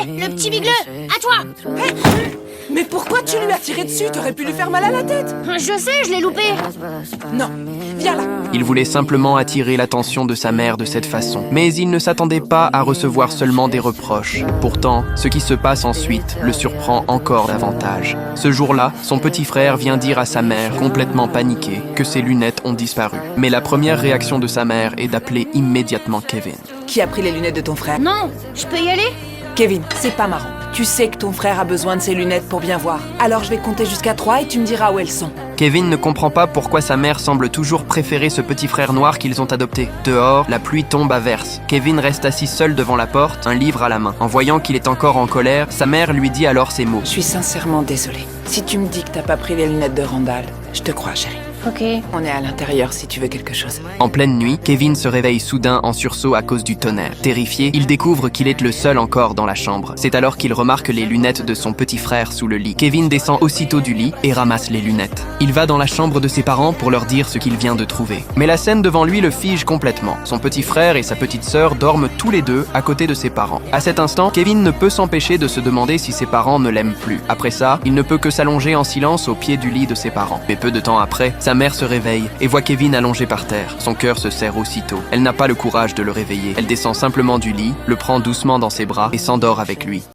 le petit bigleux, à toi. Mais pourquoi tu lui as tiré dessus? T'aurais pu lui faire mal à la tête. Je sais, je l'ai loupé. Non, viens là. Il voulait simplement attirer l'attention de sa mère de cette façon. Mais il ne s'attendait pas à recevoir seulement des reproches. Pourtant, ce qui se passe ensuite le surprend encore davantage. Ce jour-là, son petit frère vient dire à sa mère, complètement paniquée, que ses lunettes ont disparu. Mais la première réaction de sa mère est d'appeler immédiatement Kevin. Qui a pris les lunettes de ton frère? Non, je peux y aller? Kevin, c'est pas marrant. Tu sais que ton frère a besoin de ses lunettes pour bien voir. Alors je vais compter jusqu'à 3 et tu me diras où elles sont. Kevin ne comprend pas pourquoi sa mère semble toujours préférer ce petit frère noir qu'ils ont adopté. Dehors, la pluie tombe à verse. Kevin reste assis seul devant la porte, un livre à la main. En voyant qu'il est encore en colère, sa mère lui dit alors ces mots. Je suis sincèrement désolée. Si tu me dis que t'as pas pris les lunettes de Randall, je te crois, chérie. Ok. On est à l'intérieur si tu veux quelque chose. En pleine nuit, Kevin se réveille soudain en sursaut à cause du tonnerre. Terrifié, il découvre qu'il est le seul encore dans la chambre. C'est alors qu'il remarque les lunettes de son petit frère sous le lit. Kevin descend aussitôt du lit et ramasse les lunettes. Il va dans la chambre de ses parents pour leur dire ce qu'il vient de trouver. Mais la scène devant lui le fige complètement. Son petit frère et sa petite sœur dorment tous les deux à côté de ses parents. À cet instant, Kevin ne peut s'empêcher de se demander si ses parents ne l'aiment plus. Après ça, il ne peut que s'allonger en silence au pied du lit de ses parents. Mais peu de temps après, sa mère se réveille et voit Kevin allongé par terre. Son cœur se serre aussitôt. Elle n'a pas le courage de le réveiller. Elle descend simplement du lit, le prend doucement dans ses bras et s'endort avec lui.